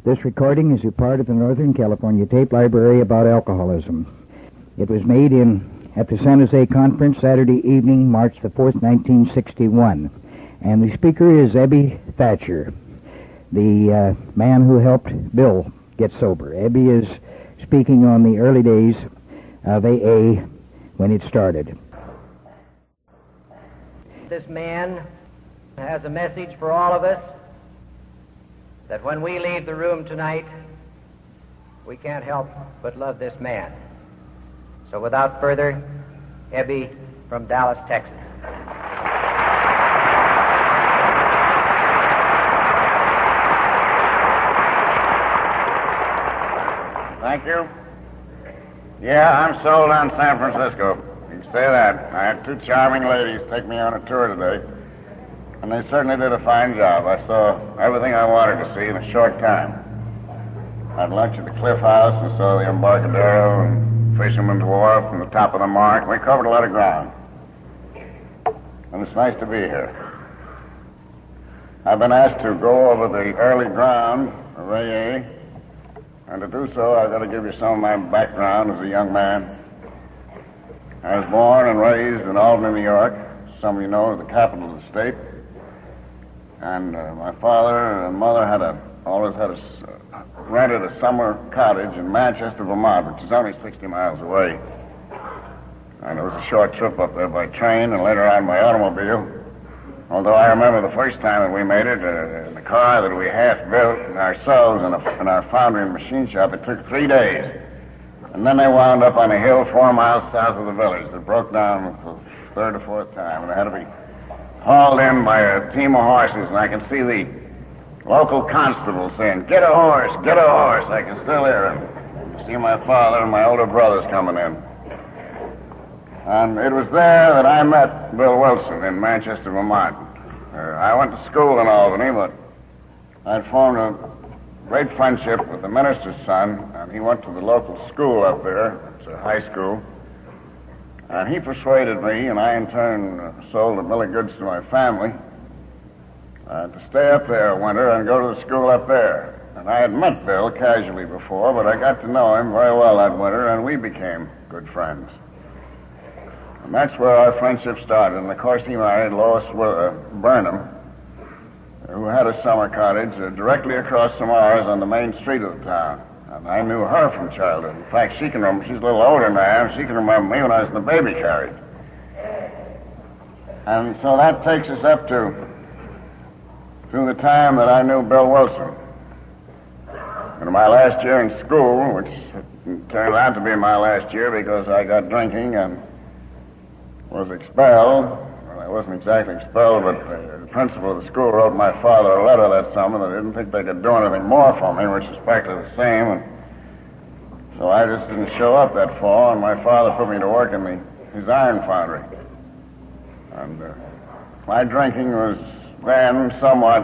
This recording is a part of the Northern California Tape Library about alcoholism. It was made at the San Jose Conference Saturday evening, March the 4th, 1961. And the speaker is Ebby Thatcher, the man who helped Bill get sober. Ebby is speaking on the early days of AA when it started. This man has a message for all of us, that when we leave the room tonight, we can't help but love this man. So without further, Ebby from Dallas, Texas. Thank you. Yeah, I'm sold on San Francisco. You can say that. I had two charming ladies take me on a tour today, and they certainly did a fine job. I saw everything I wanted to see in a short time. I had lunch at the Cliff House and saw the Embarcadero and Fisherman's Wharf and the top of the Mark. We covered a lot of ground. And it's nice to be here. I've been asked to go over the early ground of AA, and to do so, I've got to give you some of my background as a young man. I was born and raised in Albany, New York. Some of you know, the capital of the state. And my father and mother rented a summer cottage in Manchester, Vermont, which is only 60 miles away. And it was a short trip up there by train and later on by automobile. Although I remember the first time that we made it, in the car that we half built ourselves in our foundry and machine shop, it took 3 days. And then they wound up on a hill 4 miles south of the village. It broke down for the third or fourth time, and it had to be hauled in by a team of horses, and I can see the local constable saying, "Get a horse, get a horse." I can still hear him. See my father and my older brothers coming in. And it was there that I met Bill Wilson in Manchester, Vermont. I went to school in Albany, but I'd formed a great friendship with the minister's son, and he went to the local school up there. It's a high school. And he persuaded me, and I in turn sold a bill of goods to my family, to stay up there winter and go to the school up there. And I had met Bill casually before, but I got to know him very well that winter, and we became good friends. And that's where our friendship started. And of course, he married Lois Burnham, who had a summer cottage directly across from ours on the main street of the town. And I knew her from childhood. In fact, she's a little older than I am. She can remember me when I was in the baby carriage. And so that takes us up to the time that I knew Bill Wilson. In my last year in school, which turned out to be my last year because I got drinking and was expelled. Well, I wasn't exactly expelled, but the principal of the school wrote my father a letter that summer that I didn't think they could do anything more for me, which is practically the same. And so I just didn't show up that fall, and my father put me to work in his iron foundry. And my drinking was then somewhat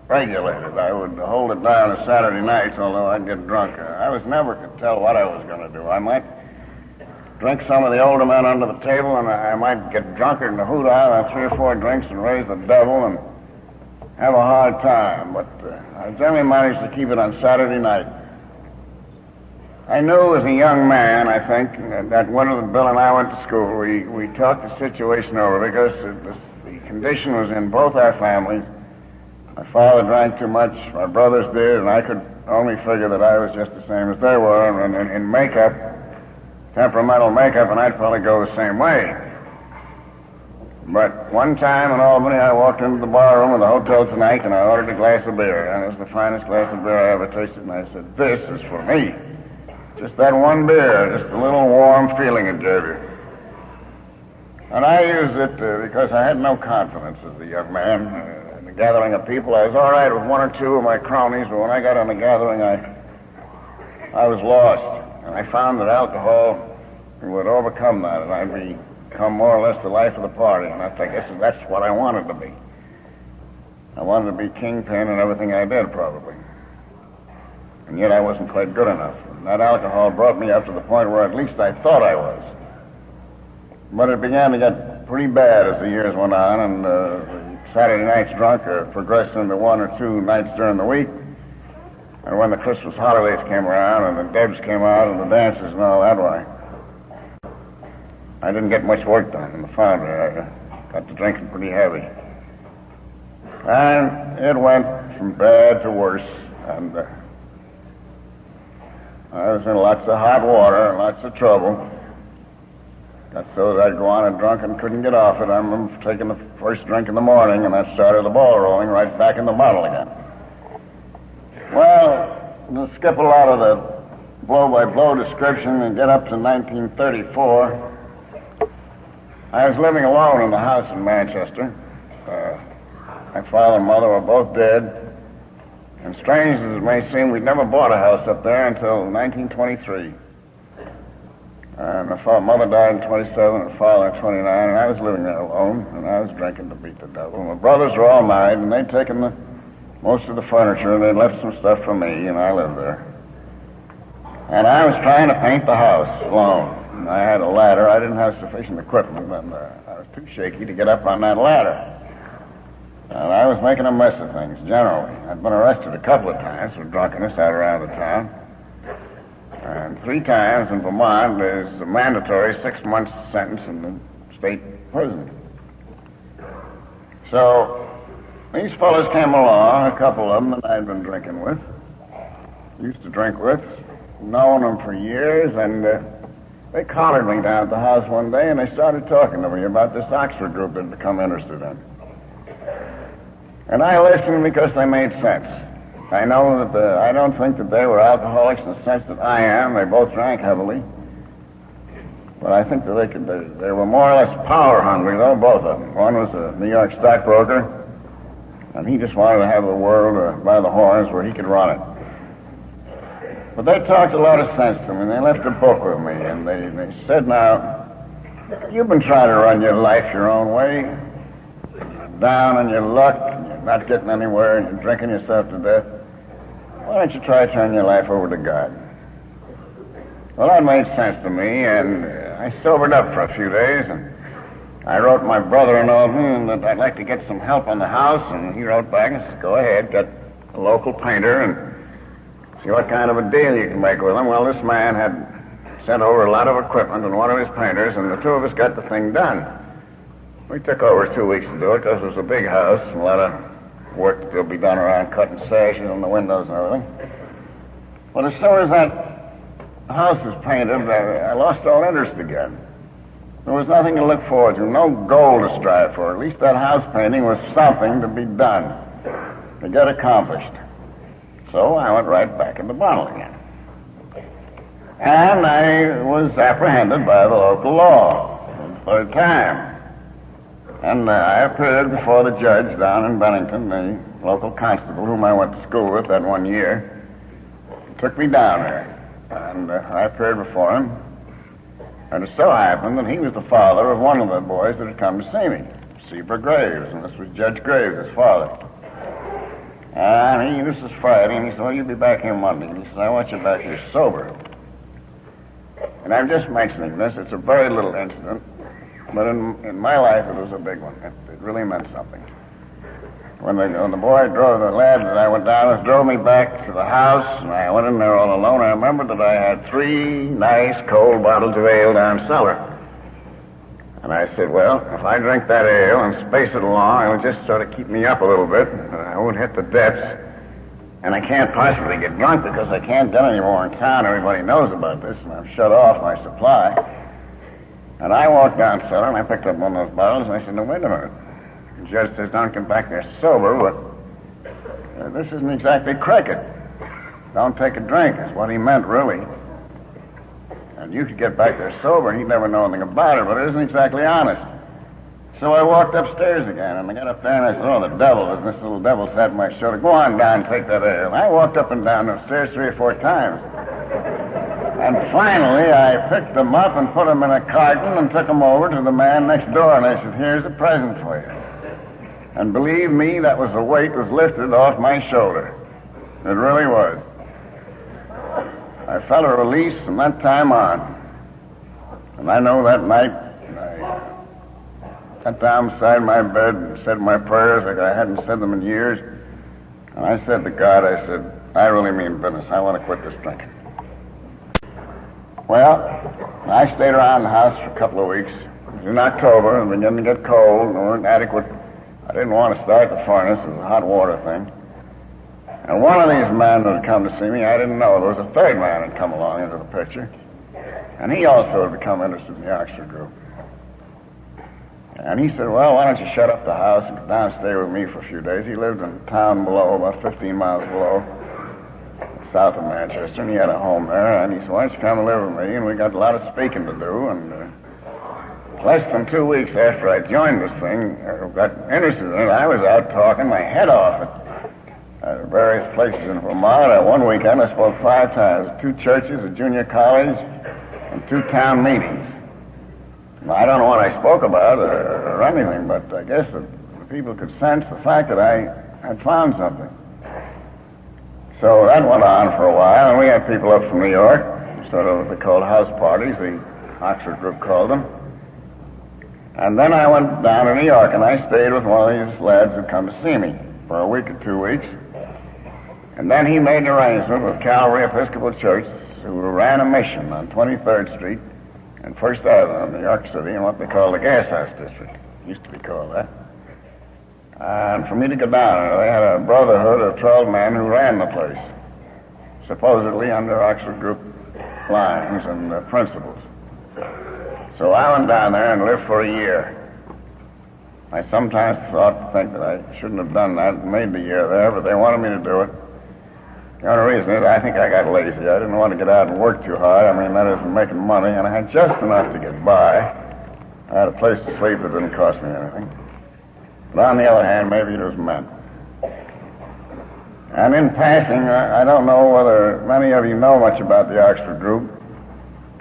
regulated. I would hold it down on Saturday nights, although I'd get drunk. I never could tell what I was going to do. I might drink some of the older men under the table, and I might get drunker than the hoot out on 3 or 4 drinks and raise the devil and have a hard time. But I generally managed to keep it on Saturday night. I knew as a young man, I think, that winter that Bill and I went to school, we talked the situation over because the condition was in both our families. My father drank too much, my brothers did, and I could only figure that I was just the same as they were, and in makeup, temperamental makeup, and I'd probably go the same way. But one time in Albany, I walked into the barroom of the Hotel Tonight, and I ordered a glass of beer, and it was the finest glass of beer I ever tasted, and I said, "This is for me." Just that one beer, just a little warm feeling it gave you. And I used it because I had no confidence as a young man. In the gathering of people, I was all right with 1 or 2 of my cronies, but when I got on the gathering, I was lost. And I found that alcohol would overcome that, and I'd become more or less the life of the party. And I guess that's what I wanted to be. I wanted to be kingpin in everything I did, probably. And yet I wasn't quite good enough. And that alcohol brought me up to the point where at least I thought I was. But it began to get pretty bad as the years went on, and the Saturday nights drunk progressed into 1 or 2 nights during the week. And when the Christmas holidays came around and the Debs came out and the dances and all that, why, I didn't get much work done in the foundry. I got to drinking pretty heavy. And it went from bad to worse. And I was in lots of hot water and lots of trouble. Got so that I'd go on and drunk and couldn't get off it. I remember taking the first drink in the morning, and that started the ball rolling right back in the bottle again. Well, to skip a lot of the blow-by-blow description and get up to 1934, I was living alone in the house in Manchester. My father and mother were both dead. And strange as it may seem, we'd never bought a house up there until 1923. And my mother died in 27 and father in 29, and I was living there alone, and I was drinking to beat the devil. My brothers were all married, and they'd taken most of the furniture, and they'd left some stuff for me, and I lived there. And I was trying to paint the house alone. And I had a ladder. I didn't have sufficient equipment, and I was too shaky to get up on that ladder. And I was making a mess of things, generally. I'd been arrested a couple of times for drunkenness out around the town. And 3 times in Vermont, there's a mandatory 6-month sentence in the state prison. So these fellows came along, a couple of them that I'd been drinking with, used to drink with, known them for years, and they collared me down at the house one day, and they started talking to me about this Oxford group they'd become interested in. And I listened because they made sense. I know that I don't think that they were alcoholics in the sense that I am. They both drank heavily. But I think that they were more or less power hungry, though, both of them. One was a New York stockbroker, and he just wanted to have the world by the horns where he could run it. But they talked a lot of sense to me, and they left a book with me, and they said, now, you've been trying to run your life your own way. You're down on your luck, and you're not getting anywhere, and you're drinking yourself to death. Why don't you try turning your life over to God? Well, that made sense to me, and I sobered up for a few days, and I wrote my brother-in-law that I'd like to get some help on the house, and he wrote back and said, go ahead, get a local painter and see what kind of a deal you can make with him. Well, this man had sent over a lot of equipment and one of his painters, and the two of us got the thing done. We took over 2 weeks to do it because it was a big house and a lot of work that will be done around cutting sashes on the windows and everything. But as soon as that house was painted, I lost all interest again. There was nothing to look forward to, no goal to strive for. At least that house painting was something to be done, to get accomplished. So I went right back in the bottle again. And I was apprehended by the local law for a time. And I appeared before the judge down in Bennington, the local constable whom I went to school with that one year. He took me down there, and I appeared before him. And it so happened that he was the father of one of the boys that had come to see me, Seaver Graves, and this was Judge Graves' his father. And this was Friday, and he said, well, you'll be back here Monday. And he said, I want you back here sober. And I'm just mentioning this. It's a very little incident, but in my life it was a big one. It really meant something. When the lad that I went down with drove me back to the house, and I went in there all alone, I remember that I had 3 nice cold bottles of ale down cellar. And I said, well, if I drink that ale and space it along, it would just sort of keep me up a little bit. I won't hit the depths. And I can't possibly get drunk because I can't get any more in town. Everybody knows about this, and I've shut off my supply. And I walked down cellar, and I picked up one of those bottles, and I said, no, wait a minute. The judge says, don't come back there sober, but this isn't exactly cricket. Don't take a drink, is what he meant, really. And you could get back there sober, and he'd never know anything about it, but it isn't exactly honest. So I walked upstairs again, and I got up there, and I said, oh, the devil, and this little devil sat on my shoulder. Go on down and take that ale. And I walked up and down the stairs 3 or 4 times. And finally, I picked them up and put them in a carton and took them over to the man next door, and I said, here's a present for you. And believe me, that was the weight was lifted off my shoulder. It really was. I felt a release from that time on. And I know that night, I sat down beside my bed and said my prayers like I hadn't said them in years. And I said to God, I said, I really mean business. I want to quit this drinking. Well, I stayed around the house for a couple of weeks. It was in October, and beginning to get cold, and there weren't adequate. I didn't want to start the furnace. It was a hot water thing. And one of these men that had come to see me, I didn't know. There was a third man that had come along into the picture. And he also had become interested in the Oxford group. And he said, well, why don't you shut up the house and come down and stay with me for a few days? He lived in a town below, about 15 miles below, south of Manchester, and he had a home there. And he said, why don't you come and live with me? And we got a lot of speaking to do. And less than 2 weeks after I joined this thing, I got interested in it. I was out talking my head off at various places in Vermont. One weekend I spoke 5 times at 2 churches, a junior college, and 2 town meetings. Now, I don't know what I spoke about or anything, but I guess the people could sense the fact that I had found something. So that went on for a while, and we had people up from New York, sort of what they called house parties, the Oxford group called them. And then I went down to New York, and I stayed with one of these lads who'd come to see me for a week or 2 weeks. And then he made an arrangement with Calvary Episcopal Church, who ran a mission on 23rd Street and First Avenue in New York City in what they call the Gas House District. It used to be called that. And for me to go down, they had a brotherhood of 12 men who ran the place, supposedly under Oxford Group lines and principles. So I went down there and lived for a year. I sometimes think that I shouldn't have done that and made the year there, but they wanted me to do it. The only reason is I think I got lazy. I didn't want to get out and work too hard. I mean, that isn't making money, and I had just enough to get by. I had a place to sleep that didn't cost me anything. But on the other hand, maybe it was meant. And in passing, I don't know whether many of you know much about the Oxford group.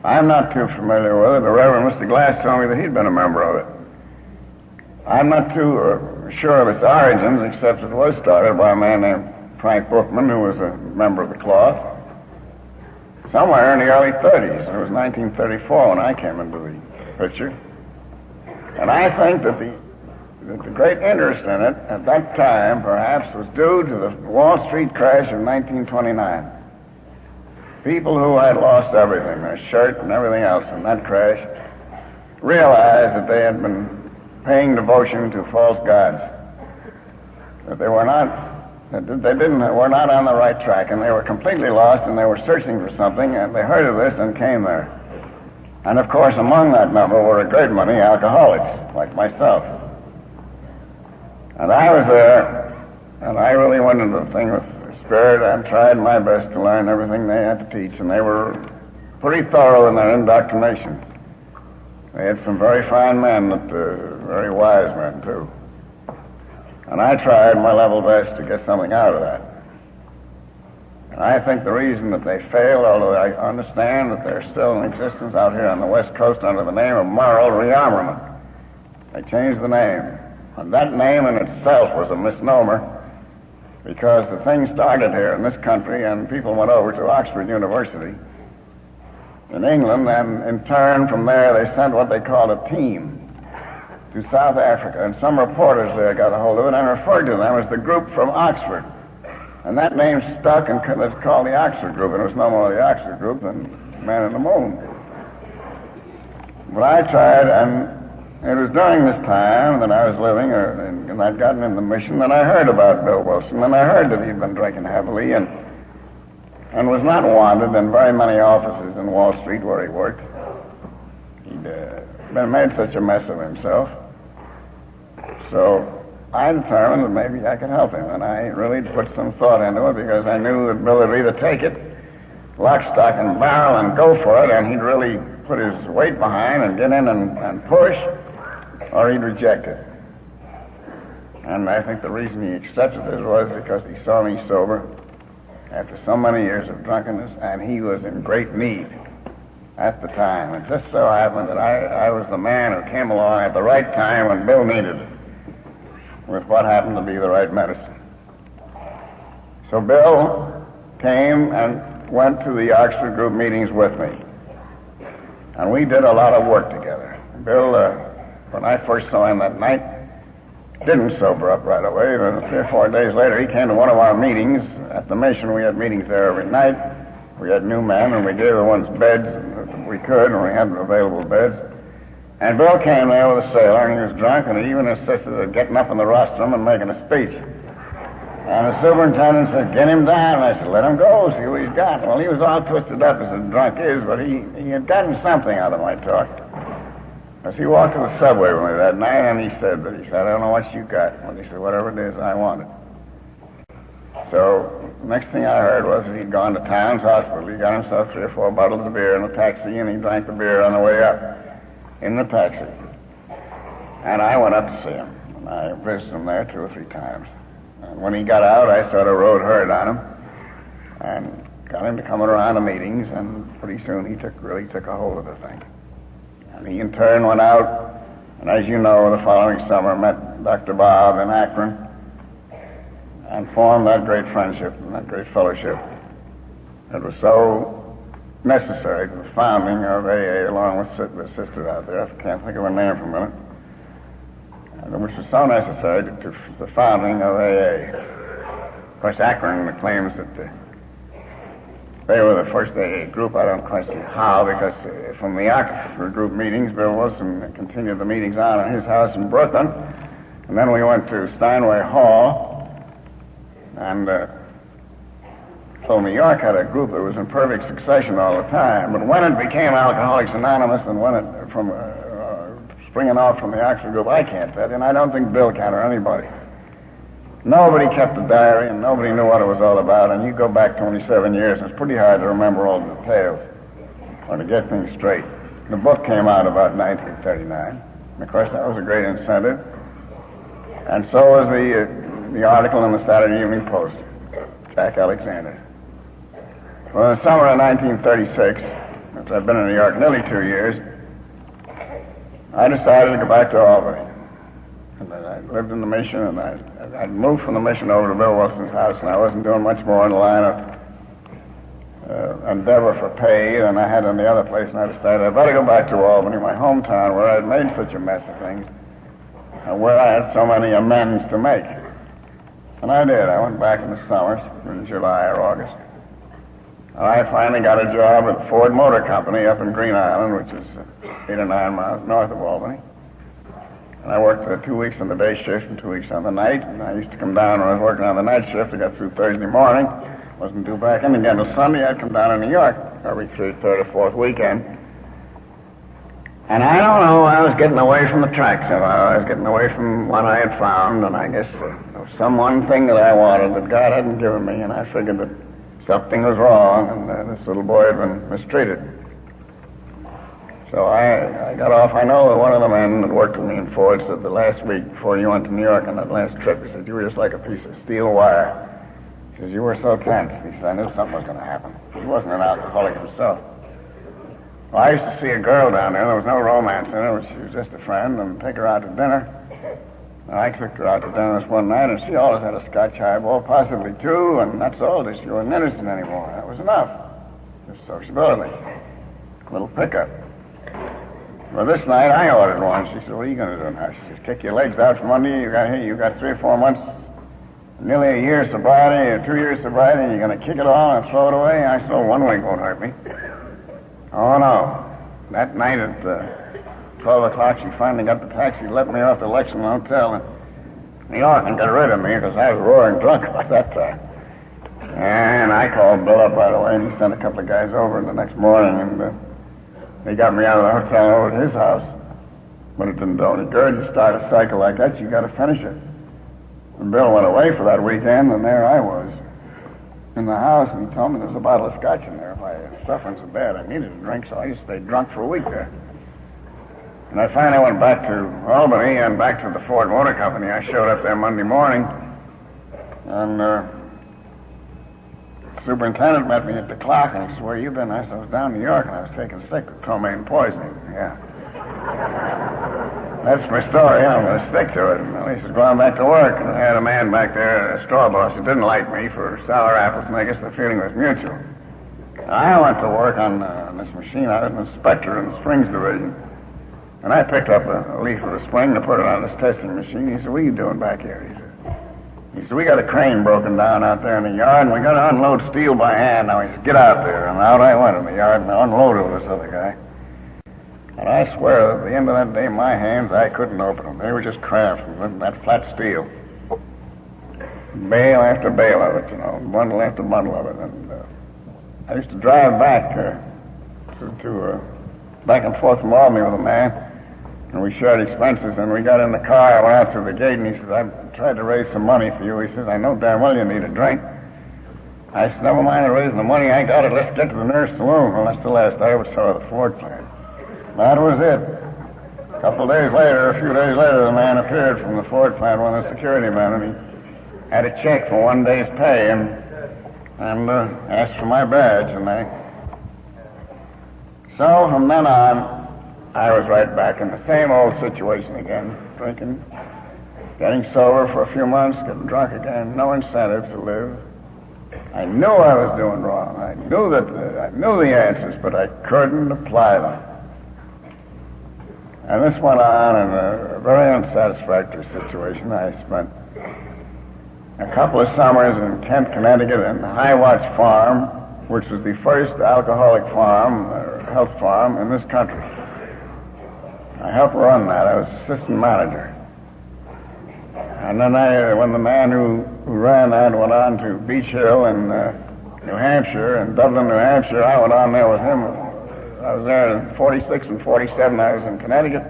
I'm not too familiar with it. The Reverend Mr. Glass told me that he'd been a member of it. I'm not too sure of its origins, except it was started by a man named Frank Bookman, who was a member of the Cloth, somewhere in the early 30s. It was 1934 when I came into the picture. And I think that the great interest in it at that time, perhaps, was due to the Wall Street crash of 1929. People who had lost everything, their shirt and everything else in that crash, realized that they had been paying devotion to false gods, that they were not were not on the right track, and they were completely lost, and they were searching for something, and they heard of this and came there. And of course, among that number were a great many alcoholics, like myself. And I was there, and I really went into the thing with spirit and tried my best to learn everything they had to teach, and they were pretty thorough in their indoctrination. They had some very fine men, very wise men, too. And I tried my level best to get something out of that. And I think the reason that they failed, although I understand that they're still in existence out here on the West Coast under the name of moral rearmament. They changed the name. And that name in itself was a misnomer, because the thing started here in this country, and people went over to Oxford University in England, and in turn from there they sent what they called a team to South Africa, and some reporters there got a hold of it and referred to them as the group from Oxford. And that name stuck, and it's called the Oxford Group, and it was no more the Oxford Group than Man in the Moon. But I tried, and it was during this time that I was living, and I'd gotten in the mission, that I heard about Bill Wilson, and I heard that he'd been drinking heavily and was not wanted in very many offices in Wall Street where he worked. He'd made such a mess of himself. So I determined that maybe I could help him, and I really put some thought into it, because I knew that Bill would either take it, lock, stock, and barrel, and go for it, and he'd really put his weight behind and get in and push, or he'd reject it. And I think the reason he accepted this was because he saw me sober after so many years of drunkenness, and he was in great need at the time. It just so happened that I was the man who came along at the right time when Bill needed it, with what happened to be the right medicine. So Bill came and went to the Oxford Group meetings with me, and we did a lot of work together. Bill, when I first saw him that night, didn't sober up right away. But 3 or 4 days later, he came to one of our meetings at the mission. We had meetings there every night. We had new men, and we gave the ones beds that we could, and we had available beds. And Bill came there with a sailor, and he was drunk, and he even insisted on getting up in the rostrum and making a speech. And the superintendent said, "Get him down." And I said, "Let him go, see what he's got." Well, he was all twisted up as a drunk is, but he had gotten something out of my talk. As he walked to the subway with me that night, and he said, "I don't know what you got." And he said, "Whatever it is, I want it." So, next thing I heard was that he'd gone to Towns Hospital. He got himself 3 or 4 bottles of beer in a taxi, and he drank the beer on the way up in the taxi. And I went up to see him, and I visited him there 2 or 3 times. And when he got out, I sort of rode herd on him and got him to come around to meetings, and pretty soon he really took a hold of the thing. And he in turn went out, and as you know, the following summer met Dr. Bob in Akron and formed that great friendship and that great fellowship that was so necessary to the founding of AA, along with the sister out there. I can't think of her name for a minute. Which was so necessary to the founding of AA. Of course, Akron claims that they were the first AA group. I don't quite see how, because from the Oxford group meetings, Bill Wilson continued the meetings on at his house in Brooklyn. And then we went to Steinway Hall, and so New York had a group that was in perfect succession all the time. But when it became Alcoholics Anonymous, and when it from springing off from the Oxford group, I can't tell you, and I don't think Bill can or anybody. Nobody kept a diary, and nobody knew what it was all about, and you go back 27 years, and it's pretty hard to remember all the details or to get things straight. The book came out about 1939, and of course that was a great incentive, and so was the article in the Saturday Evening Post, Jack Alexander. Well, in the summer of 1936, after I'd been in New York nearly 2 years, I decided to go back to Albany. And I lived in the mission, and I'd moved from the mission over to Bill Wilson's house, and I wasn't doing much more in the line of endeavor for pay than I had in the other place, and I decided I'd better go back to Albany, my hometown, where I'd made such a mess of things, and where I had so many amends to make. And I did. I went back in the summers, in July or August. I finally got a job at Ford Motor Company up in Green Island, which is 8 or 9 miles north of Albany. And I worked 2 weeks on the day shift and 2 weeks on the night. And I used to come down when I was working on the night shift. I got through Thursday morning. Wasn't due back in again till Sunday. I'd come down to New York every 3rd or 4th weekend. And I don't know, I was getting away from the track somehow. I was getting away from what I had found. And I guess there was some one thing that I wanted that God hadn't given me. And I figured that something was wrong, and this little boy had been mistreated. So I got off. I know that one of the men that worked with me in Ford said the last week before you went to New York on that last trip, he said, "You were just like a piece of steel wire." He says, "You were so tense." He said, "I knew something was going to happen." He wasn't an alcoholic himself. Well, I used to see a girl down there. There was no romance in her. She was just a friend, and take her out to dinner. And I took her out to dinner this one night, and she always had a Scotch highball, possibly 2, and that's all. She wasn't innocent anymore. That was enough. Just sociability. A little pickup. Well, this night I ordered one. She said, "What are you going to do now?" She says, "Kick your legs out from under you. You got 3 or 4 months, nearly a year sobriety, or 2 years sobriety, and you're going to kick it all and throw it away?" I said, "Oh, 1 week won't hurt me." Oh, no. That night at 12 o'clock, she finally got the taxi, let me off the Lexington Hotel in New York and got rid of me because I was roaring drunk by that time. And I called Bill up right away, and he sent a couple of guys over the next morning, and they got me out of the hotel and over to his house. But it didn't do any good. You start a cycle like that, you got to finish it. And Bill went away for that weekend, and there I was in the house, and he told me there's a bottle of Scotch in there. My suffering's so bad, I needed a drink, so I just stayed drunk for a week there. And I finally went back to Albany and back to the Ford Motor Company. I showed up there Monday morning, and the superintendent met me at the clock, and he said, "Where you been?" I said, "I was down in New York, and I was taken sick with ptomaine poisoning." Yeah. That's my story. I'm going to stick to it. And he says, "Go on back to work." And I had a man back there, a straw boss, who didn't like me for sour apples, and I guess the feeling was mutual. I went to work on this machine. I was an inspector in the Springs Division. And I picked up a leaf of the spring to put it on this testing machine. He said, what are you doing back here? He said, we got a crane broken down out there in the yard, and we got to unload steel by hand. Now, he said, get out there. And out I went in the yard and unloaded with this other guy. And I swear, at the end of that day, my hands, I couldn't open them. They were just cramped from that flat steel. Bale after bale of it, bundle after bundle of it. And I used to drive back back and forth from Albany with a man, and we shared expenses, and we got in the car, I went out to the gate, and he says, I tried to raise some money for you. He says, I know damn well you need a drink. I said, never mind raising the money, I got it, let's get to the nearest saloon. Well, that's the last I ever saw of the Ford plant. That was it. A few days later, the man appeared from the Ford plant, one of the security men, and he had a check for one day's pay, and asked for my badge, So from then on, I was right back in the same old situation again, drinking, getting sober for a few months, getting drunk again, no incentive to live. I knew I was doing wrong. I knew the answers, but I couldn't apply them. And this went on in a very unsatisfactory situation. I spent a couple of summers in Kent, Connecticut, in the High Watch Farm, which was the first alcoholic farm, health farm, in this country. I helped run that. I was assistant manager. And then when the man who ran that went on to Beach Hill in New Hampshire, and Dublin, New Hampshire, I went on there with him. I was there in 46 and 47. I was in Connecticut.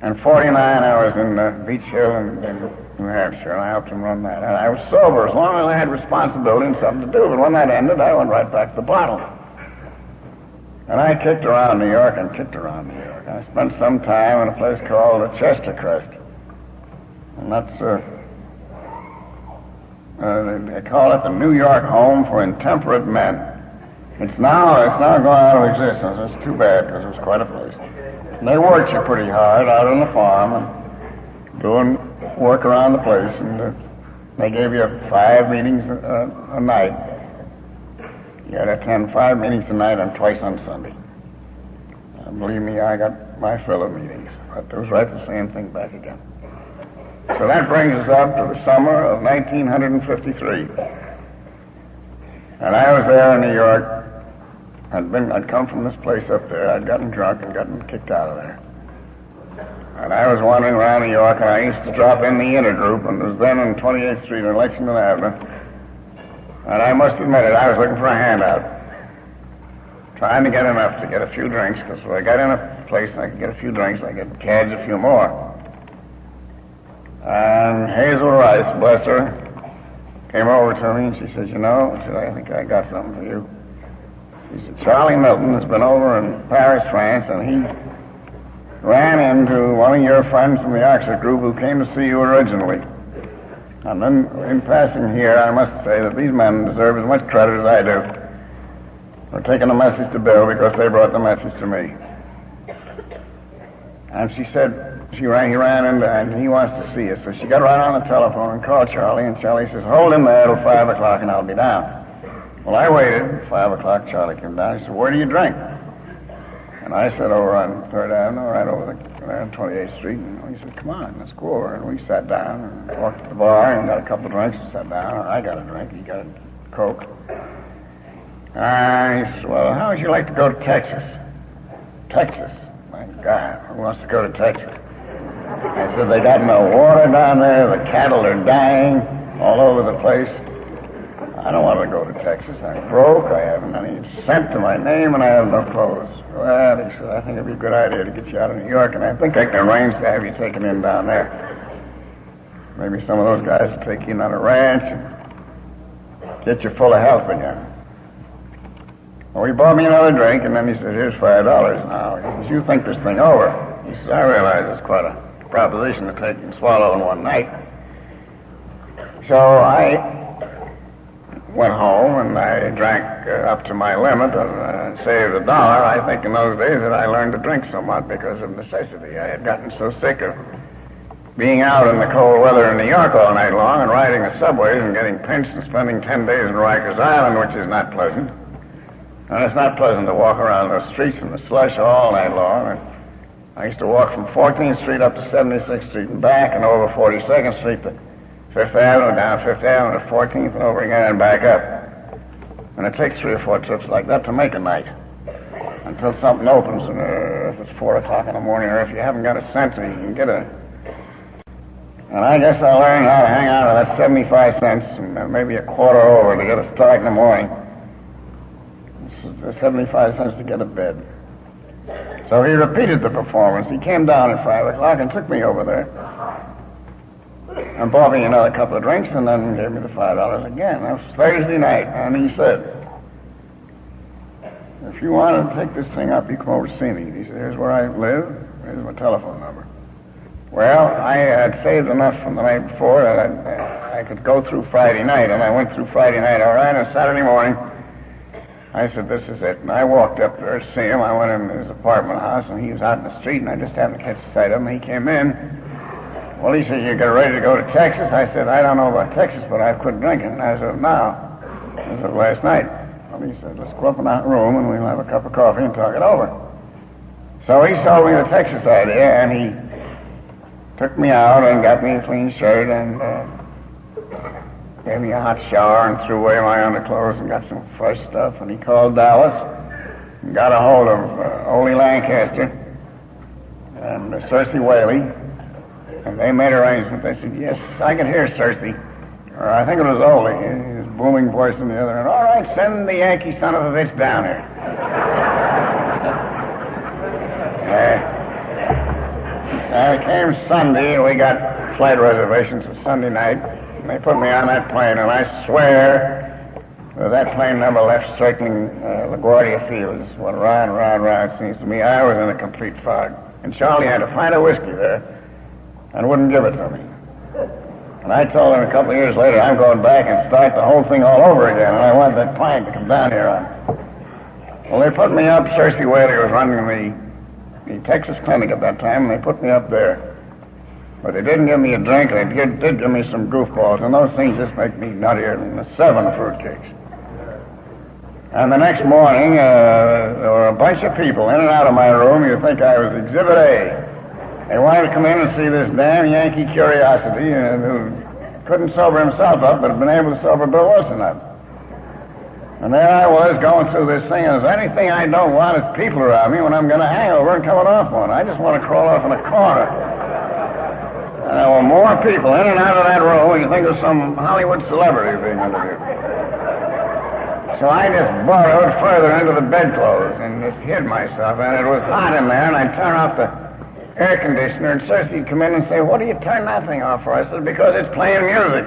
And 49, I was in Beach Hill in New Hampshire, and I helped him run that. And I was sober as long as I had responsibility and something to do. But when that ended, I went right back to the bottle. And I kicked around New York and kicked around New York. I spent some time in a place called the Chester Crest. And that's, they call it the New York Home for Intemperate Men. It's now gone out of existence. It's too bad, because it was quite a place. And they worked you pretty hard out on the farm and doing work around the place. And they gave you 5 meetings a night. You had to attend 5 meetings a night and twice on Sunday. And believe me, I got my fill of meetings. But it was right the same thing back again. So that brings us up to the summer of 1953. And I was there in New York. I'd come from this place up there. I'd gotten drunk and gotten kicked out of there. And I was wandering around New York, and I used to drop in the inner group, and it was then on 28th Street in Lexington Avenue. And I must admit it, I was looking for a handout. Trying to get enough to get a few drinks, because when I got in a place and I could get a few drinks, I could cadge a few more. And Hazel Rice, bless her, came over to me and she said, I think I got something for you. She said, Charlie Milton has been over in Paris, France, and he ran into one of your friends from the Oxford group who came to see you originally. And then, in passing here, I must say that these men deserve as much credit as I do for taking the message to Bill, because they brought the message to me. And she said, he ran in and he wants to see you. So she got right on the telephone and called Charlie, and Charlie says, hold him there till 5 o'clock and I'll be down. Well, I waited. 5 o'clock, Charlie came down. He said, where do you drink? And I said, over on 3rd Avenue, right over there on 28th Street. And he said, come on, let's go over. And we sat down and walked to the bar and got a couple of drinks and sat down. And I got a drink. He got a Coke. And he said, well, how would you like to go to Texas? Texas? My God, who wants to go to Texas? I said, they got no water down there. The cattle are dying all over the place. I don't want to go to Texas. I'm broke. I haven't any cent to my name, and I have no clothes. Well, he said, I think it'd be a good idea to get you out of New York, and I think I can arrange to have you taken in down there. Maybe some of those guys will take you in on a ranch and get you full of health again. Well, he bought me another drink, and then he said, here's $5 now. He says, you think this thing over. He says, I realize it's quite a proposition to take and swallow in one night. So I went home and I drank up to my limit and saved $1. I think in those days that I learned to drink somewhat because of necessity. I had gotten so sick of being out in the cold weather in New York all night long and riding the subways and getting pinched and spending 10 days in Rikers Island, which is not pleasant. And it's not pleasant to walk around those streets in the slush all night long. And I used to walk from 14th Street up to 76th Street and back, and over 42nd Street to 5th Avenue, down 5th Avenue to 14th, and over again and back up. And it takes 3 or 4 trips like that to make a night, until something opens, and if it's 4 o'clock in the morning, or if you haven't got a sensor, you can get a... And I guess I learned how to hang on to that 75 cents, and maybe a quarter over to get a start in the morning. It's 75 cents to get a bed. So he repeated the performance. He came down at 5 o'clock and took me over there and bought me another couple of drinks and then gave me the $5 again. That was Thursday night, and he said, if you want to take this thing up, you come over to see me. He said, here's where I live, here's my telephone number. Well, I had saved enough from the night before that I could go through Friday night, and I went through Friday night all right, and Saturday morning I said, this is it. And I walked up there to see him. I went in his apartment house, and he was out in the street, and I just happened to catch sight of him. He came in. Well, he said, you get ready to go to Texas? I said, I don't know about Texas, but I've quit drinking. And I said, no. I said, last night. Well, he said, let's go up in that room, and we'll have a cup of coffee and talk it over. So he sold me the Texas idea, and he took me out and got me a clean shirt and gave me a hot shower and threw away my underclothes and got some fresh stuff. And he called Dallas and got a hold of Ole Lancaster and Cersei Whaley, and they made arrangements. They said, yes, I can hear Cersei. Or I think it was Ole, his booming voice in the other end. All right, send the Yankee son of a bitch down here. It came Sunday, and we got flight reservations for Sunday night. And they put me on that plane, and I swear that plane never left circling LaGuardia Fields. Went round, it seems to me. I was in a complete fog. And Charlie had to find a whiskey there and wouldn't give it to me. And I told him a couple of years later, I'm going back and start the whole thing all over again, and I want that plane to come down here on. Well, they put me up. Cersei Whaley was running the Texas clinic at that time, and they put me up there. But they didn't give me a drink, and they did give me some goofballs, and those things just make me nuttier than the 7 fruitcakes. And the next morning, there were a bunch of people in and out of my room. You'd think I was Exhibit A. They wanted to come in and see this damn Yankee curiosity who couldn't sober himself up, but had been able to sober Bill Wilson up. And there I was going through this thing, and there's anything I don't want is people around me when I'm going to hang over and coming off one. I just want to crawl off in a corner. And there were more people in and out of that room than you think of some Hollywood celebrity being interviewed. So I just burrowed further into the bedclothes and just hid myself, and it was hot in there, and I'd turn off the air conditioner, and Cersei would come in and say, what do you turn that thing off for? I said, because it's playing music.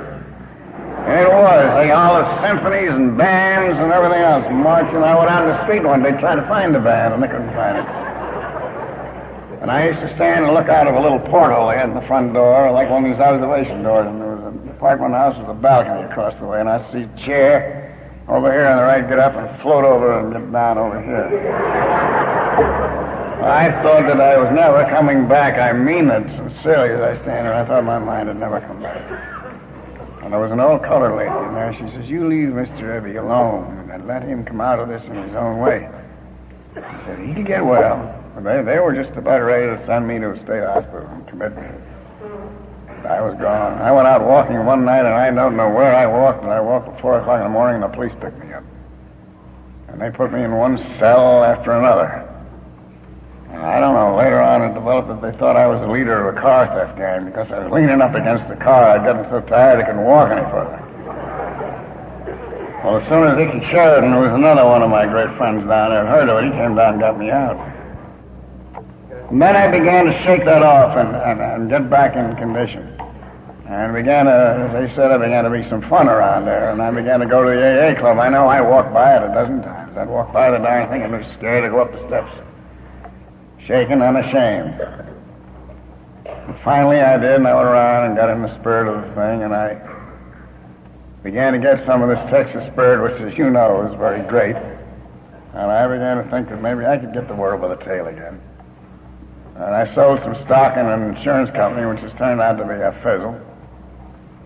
And it was. All the symphonies and bands and everything else marching. I went out in the street one day trying to find the band, and they couldn't find it. And I used to stand and look out of a little porthole they had in the front door, like one of these observation doors, and there was an apartment house with a balcony across the way, and I'd see a chair over here on the right, get up and float over and get down over here. I thought that I was never coming back. I mean it sincerely as I stand there. I thought my mind had never come back. And there was an old colored lady in there. She says, you leave Mr. Ebby alone and let him come out of this in his own way. She said, he'll get well. But they were just about ready to send me to a state hospital and commit me. I was gone. I went out walking one night, and I don't know where I walked, but I walked at 4 o'clock in the morning, and the police picked me up. And they put me in one cell after another. And I don't know, later on it developed that they thought I was the leader of a car theft gang because I was leaning up against the car. I'd gotten so tired I couldn't walk any further. Well, as soon as Icky Sheridan, who was another one of my great friends down there, heard of it, he came down and got me out. And then I began to shake that off and get back in condition. And began to, as I said, there began to be some fun around there. And I began to go to the AA club. I know I walked by it a dozen times. I'd walk by the darn thing and was scared to go up the steps. Shaken and ashamed. And finally I did, and I went around and got in the spirit of the thing, and I began to get some of this Texas spirit, which, as you know, is very great. And I began to think that maybe I could get the world by the tail again. And I sold some stock in an insurance company, which has turned out to be a fizzle.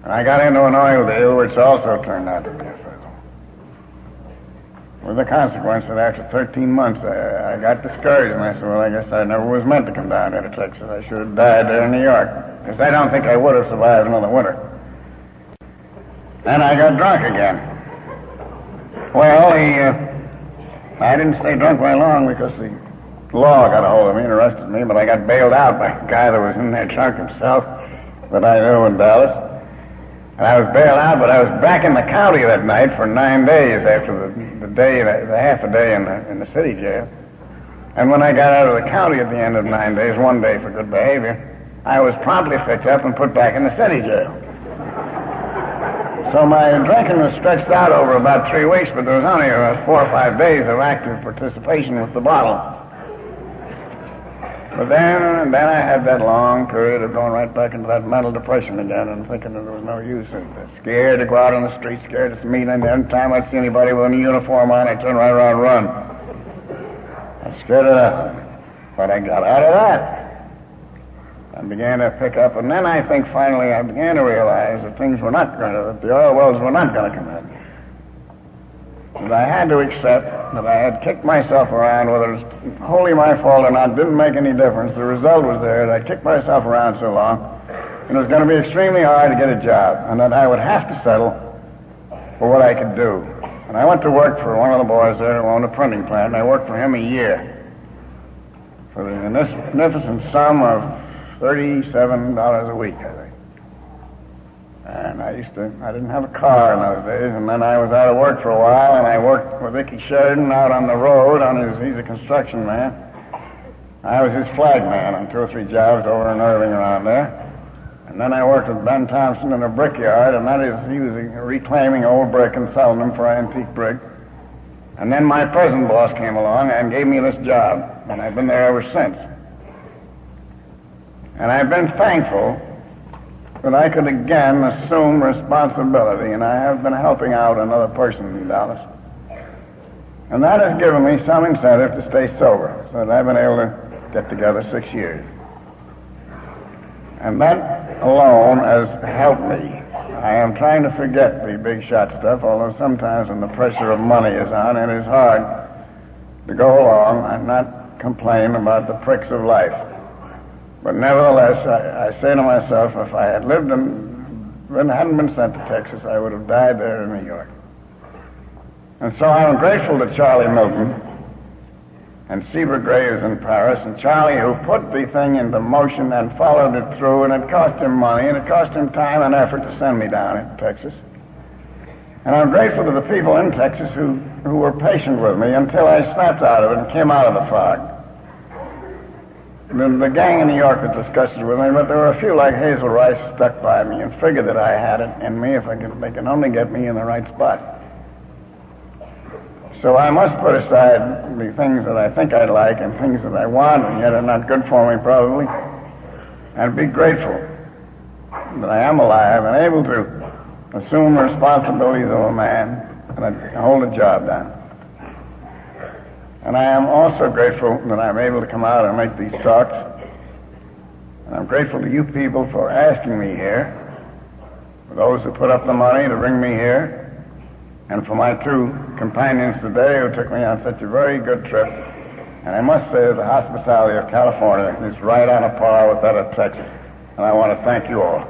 And I got into an oil deal, which also turned out to be a fizzle. With the consequence that after 13 months, I got discouraged, and I said, well, I guess I never was meant to come down here to Texas. I should have died there in New York, because I don't think I would have survived another winter. Then I got drunk again. Well, I didn't stay drunk very long because the law got a hold of me and arrested me, but I got bailed out by a guy that was in there drunk himself that I knew in Dallas. And I was bailed out, but I was back in the county that night for 9 days after the half a day in the city jail. And when I got out of the county at the end of 9 days, 1 day for good behavior, I was promptly picked up and put back in the city jail. So my drinking was stretched out over about 3 weeks, but there was only about 4 or 5 days of active participation with the bottle. But then I had that long period of going right back into that mental depression again and thinking that there was no use. And scared to go out on the street, scared to meet, and every time I'd see anybody with a uniform on, I'd turn right around and run. I was scared of that. But I got out of that. I began to pick up, and then I think finally I began to realize that that the oil wells were not going to come in. That I had to accept that I had kicked myself around, whether it was wholly my fault or not, didn't make any difference. The result was there that I kicked myself around so long, and it was going to be extremely hard to get a job, and that I would have to settle for what I could do. And I went to work for one of the boys there who owned a printing plant, and I worked for him a year for the magnificent sum of $37 a week, I think. And I didn't have a car in those days, and then I was out of work for a while, and I worked with Icky Sheridan out on the road he's a construction man. I was his flag man on 2 or 3 jobs over in Irving around there. And then I worked with Ben Thompson in a brickyard, and he was reclaiming old brick and selling them for antique brick. And then my present boss came along and gave me this job, and I've been there ever since. And I've been thankful that I could again assume responsibility, and I have been helping out another person in Dallas. And that has given me some incentive to stay sober, so that I've been able to get together 6 years. And that alone has helped me. I am trying to forget the big shot stuff, although sometimes when the pressure of money is on, it is hard to go along and not complain about the pricks of life. But nevertheless, I say to myself, if I had lived hadn't been sent to Texas, I would have died there in New York. And so I'm grateful to Charlie Milton and Seaver Graves in Paris, and Charlie who put the thing into motion and followed it through, and it cost him money, and it cost him time and effort to send me down to Texas. And I'm grateful to the people in Texas who were patient with me until I snapped out of it and came out of the fog. The gang in New York was disgusted with me, but there were a few like Hazel Rice stuck by me and figured that I had it in me if they can only get me in the right spot. So I must put aside the things that I think I'd like and things that I want and yet are not good for me probably, and be grateful that I am alive and able to assume the responsibilities of a man and hold a job down. And I am also grateful that I'm able to come out and make these talks. And I'm grateful to you people for asking me here, for those who put up the money to bring me here, and for my 2 companions today who took me on such a very good trip. And I must say that the hospitality of California is right on a par with that of Texas. And I want to thank you all.